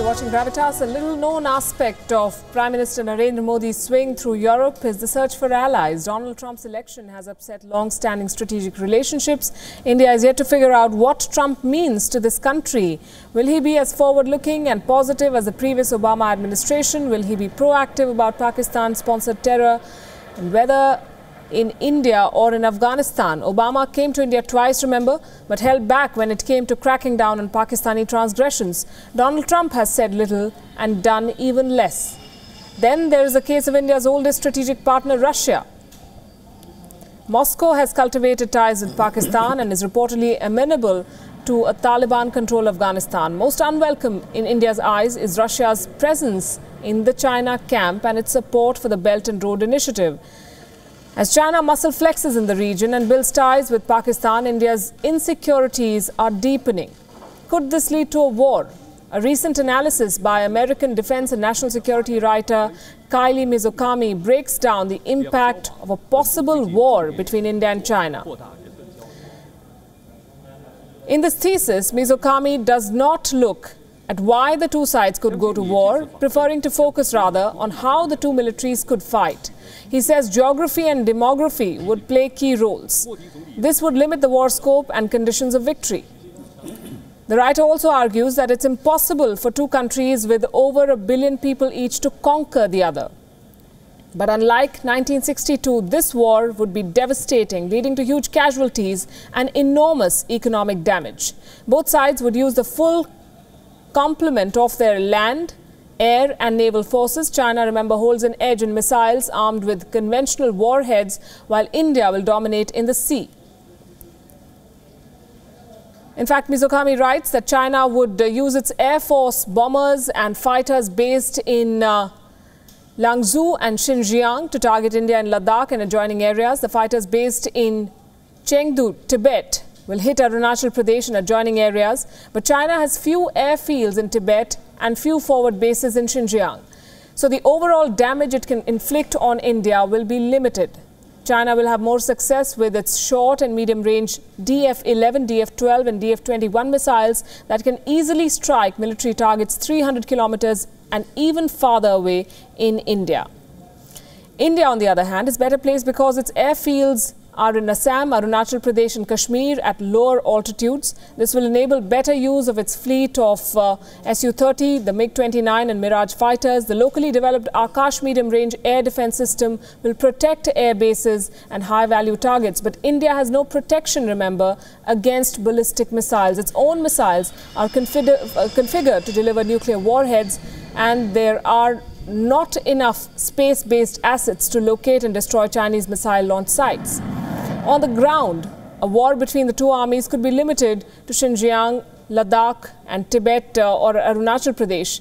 You're watching Gravitas. A little-known aspect of Prime Minister Narendra Modi's swing through Europe is the search for allies. Donald Trump's election has upset long-standing strategic relationships. India is yet to figure out what Trump means to this country. Will he be as forward-looking and positive as the previous Obama administration? Will he be proactive about Pakistan-sponsored terror? And whether in India or in Afghanistan, Obama came to India twice, remember, but held back when it came to cracking down on Pakistani transgressions. Donald Trump has said little and done even less. Then there is the case of India's oldest strategic partner, Russia. Moscow has cultivated ties with Pakistan and is reportedly amenable to a Taliban-controlled Afghanistan. Most unwelcome in India's eyes is Russia's presence in the China camp and its support for the Belt and Road Initiative. As China muscle flexes in the region and builds ties with Pakistan, India's insecurities are deepening. Could this lead to a war? A recent analysis by American defense and national security writer Kylie Mizokami breaks down the impact of a possible war between India and China. In this thesis, Mizokami does not look at why the two sides could go to war, preferring to focus rather on how the two militaries could fight. He says geography and demography would play key roles. This would limit the war scope and conditions of victory. The writer also argues that it's impossible for two countries with over 1 billion people each to conquer the other. But unlike 1962, this war would be devastating, leading to huge casualties and enormous economic damage. Both sides would use the full complement of their land, air and naval forces. China, remember, holds an edge in missiles armed with conventional warheads, while India will dominate in the sea. In fact, Mizokami writes that China would use its air force bombers and fighters based in Langzhou and Xinjiang to target India and Ladakh and adjoining areas. The fighters based in Chengdu, Tibet, will hit Arunachal Pradesh and adjoining areas, but China has few airfields in Tibet and few forward bases in Xinjiang. So the overall damage it can inflict on India will be limited. China will have more success with its short and medium range DF-11, DF-12 and DF-21 missiles that can easily strike military targets 300 kilometers and even farther away in India. India, on the other hand, is better placed because its airfields are in Assam, Arunachal Pradesh and Kashmir at lower altitudes. This will enable better use of its fleet of Su-30, the MiG-29 and Mirage fighters. The locally developed Akash medium-range air defense system will protect air bases and high-value targets. But India has no protection, remember, against ballistic missiles. Its own missiles are configured to deliver nuclear warheads, and there are not enough space-based assets to locate and destroy Chinese missile launch sites. On the ground, a war between the two armies could be limited to Xinjiang, Ladakh and Tibet or Arunachal Pradesh.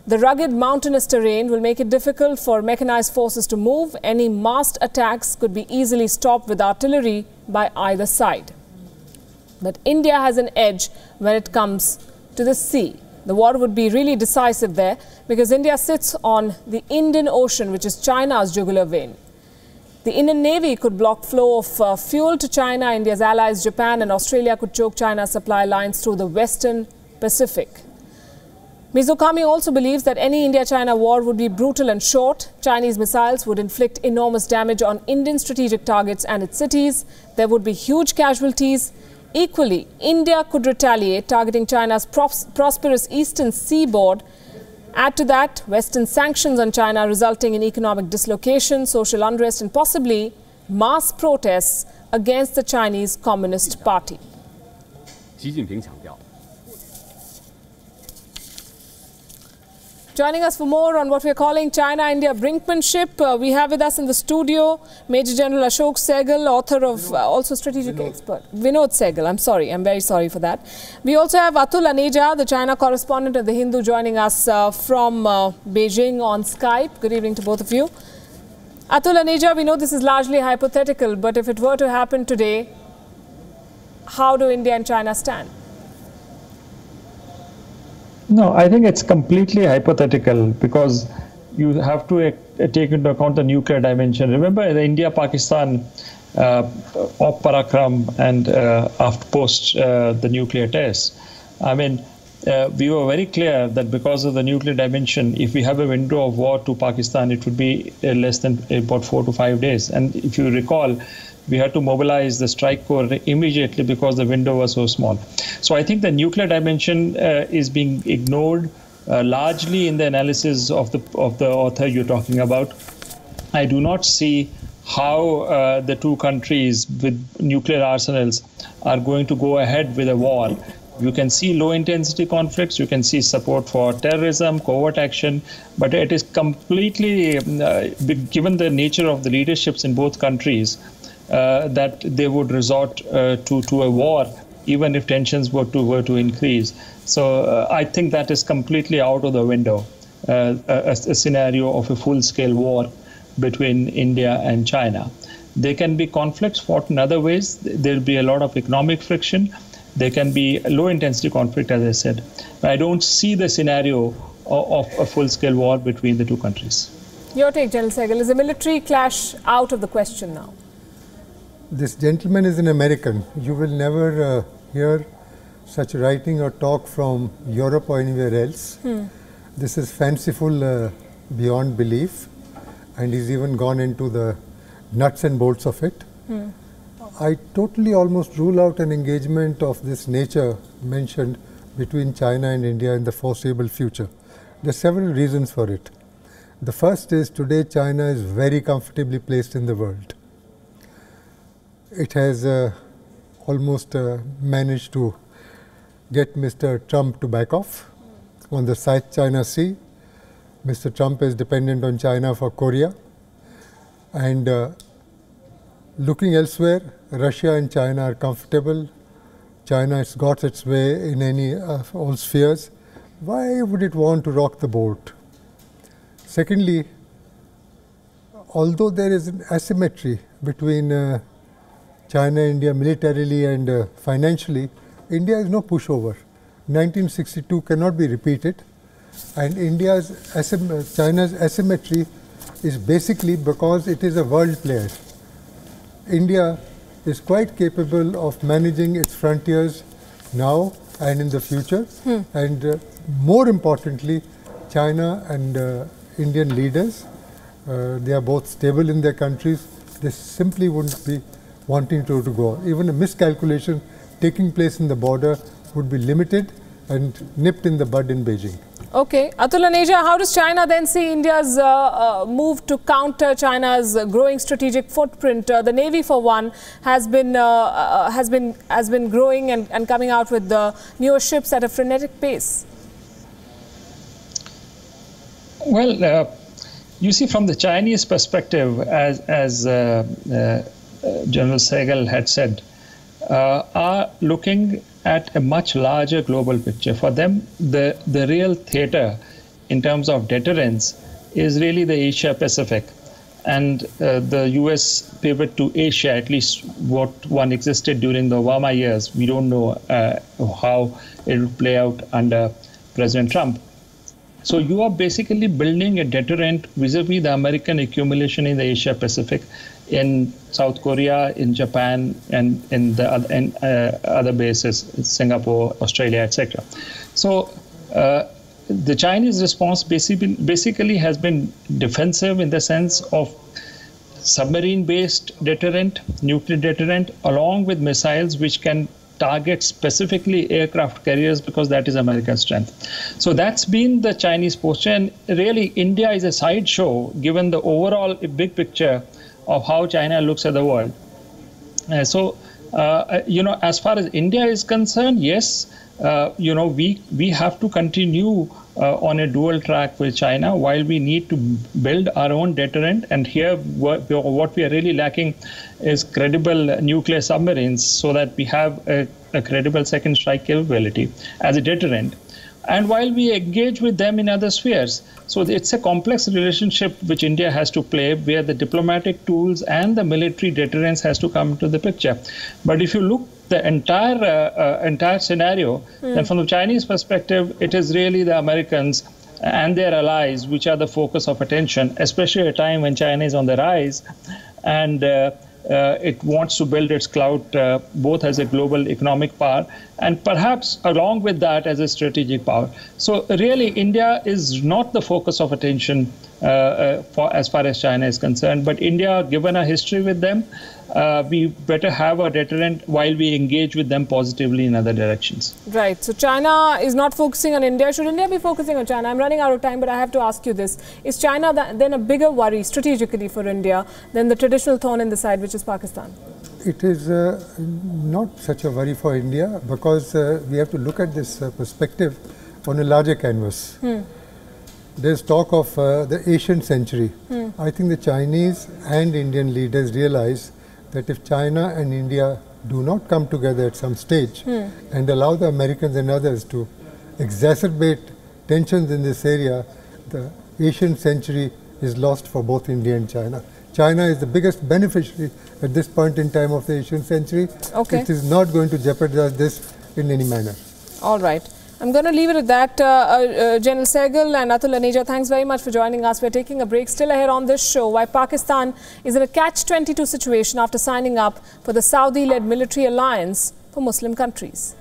The rugged mountainous terrain will make it difficult for mechanized forces to move. Any massed attacks could be easily stopped with artillery by either side. But India has an edge when it comes to the sea. The war would be really decisive there because India sits on the Indian Ocean, which is China's jugular vein. The Indian Navy could block flow of fuel to China. India's allies, Japan and Australia, could choke China's supply lines through the Western Pacific. Mizokami also believes that any India-China war would be brutal and short. Chinese missiles would inflict enormous damage on Indian strategic targets and its cities. There would be huge casualties. Equally, India could retaliate, targeting China's prosperous eastern seaboard. Add to that Western sanctions on China, resulting in economic dislocation, social unrest and possibly mass protests against the Chinese Communist Party. Joining us for more on what we're calling China-India brinkmanship, we have with us in the studio Major General Ashok Sehgal, author of also strategic expert. Vinod Sehgal, I'm very sorry for that. We also have Atul Aneja, the China correspondent of The Hindu, joining us from Beijing on Skype. Good evening to both of you. Atul Aneja, we know this is largely hypothetical, but if it were to happen today, how do India and China stand? No, I think it's completely hypothetical because you have to take into account the nuclear dimension. Remember the India-Pakistan Op Parakram and after post the nuclear tests. I mean, we were very clear that because of the nuclear dimension, if we have a window of war to Pakistan, it would be less than about 4 to 5 days. And if you recall, we had to mobilize the strike corps immediately because the window was so small. So I think the nuclear dimension is being ignored largely in the analysis of the author you're talking about. I do not see how the two countries with nuclear arsenals are going to go ahead with a war. You can see low-intensity conflicts, you can see support for terrorism, covert action, but it is completely, given the nature of the leaderships in both countries, that they would resort to a war, even if tensions were to increase. So I think that is completely out of the window, a scenario of a full-scale war between India and China. There can be conflicts fought in other ways. There will be a lot of economic friction. There can be low-intensity conflict, as I said. But I don't see the scenario of a full-scale war between the two countries. Your take, General Sehgal. Is a military clash out of the question now? This gentleman is an American. You will never hear such writing or talk from Europe or anywhere else. This is fanciful beyond belief, and he's even gone into the nuts and bolts of it. I totally almost rule out an engagement of this nature mentioned between China and India in the foreseeable future. There are several reasons for it. The first is today China is very comfortably placed in the world. It has almost managed to get Mr. Trump to back off on the South China Sea. Mr. Trump is dependent on China for Korea. And looking elsewhere, Russia and China are comfortable. China has got its way in all spheres. Why would it want to rock the boat? Secondly, although there is an asymmetry between China and India militarily and financially, India is no pushover. 1962 cannot be repeated, and China's asymmetry is basically because it is a world player. India is quite capable of managing its frontiers now and in the future. And more importantly, China and Indian leaders, they are both stable in their countries. They simply wouldn't be wanting to go. Even a miscalculation taking place in the border would be limited and nipped in the bud in Beijing. Okay. Atul and Asia, how does China then see India's move to counter China's growing strategic footprint? The Navy, for one, has been growing and coming out with newer ships at a frenetic pace. Well, you see, from the Chinese perspective, as General Sehgal had said, are looking at a much larger global picture. For them, the real theater in terms of deterrence is really the Asia-Pacific. And the US pivot to Asia, at least what one existed during the Obama years, we don't know how it will play out under President Trump. So you are basically building a deterrent vis-a-vis the American accumulation in the Asia-Pacific, in South Korea, in Japan, and in the other bases, Singapore, Australia, etc. So the Chinese response basically has been defensive in the sense of submarine-based deterrent, nuclear deterrent, along with missiles which can target specifically aircraft carriers, because that is America's strength. So that's been the Chinese posture, and really India is a sideshow given the overall big picture of how China looks at the world. As far as India is concerned, yes, we have to continue on a dual track with China while we need to build our own deterrent. And here, what we are really lacking is credible nuclear submarines, so that we have a credible second strike capability as a deterrent. And while we engage with them in other spheres, so it's a complex relationship which India has to play, where the diplomatic tools and the military deterrence has to come into the picture. But if you look the entire scenario, then from the Chinese perspective, it is really the Americans and their allies which are the focus of attention, especially at a time when China is on the rise. And it wants to build its clout both as a global economic power and perhaps along with that as a strategic power. So really, India is not the focus of attention as far as China is concerned. But India, given our history with them, we better have a deterrent while we engage with them positively in other directions. Right. So China is not focusing on India. Should India be focusing on China? I'm running out of time, but I have to ask you this. Is China then a bigger worry strategically for India than the traditional thorn in the side, which is Pakistan? It is not such a worry for India because we have to look at this perspective on a larger canvas. There's talk of the Asian century. I think the Chinese and Indian leaders realize that if China and India do not come together at some stage and allow the Americans and others to exacerbate tensions in this area, the Asian century is lost for both India and China. China is the biggest beneficiary at this point in time of the Asian century. Okay. It is not going to jeopardize this in any manner. All right. I'm going to leave it at that. General Sehgal and Atul Aneja, thanks very much for joining us. We're taking a break. Still ahead on this show, why Pakistan is in a catch-22 situation after signing up for the Saudi-led military alliance for Muslim countries.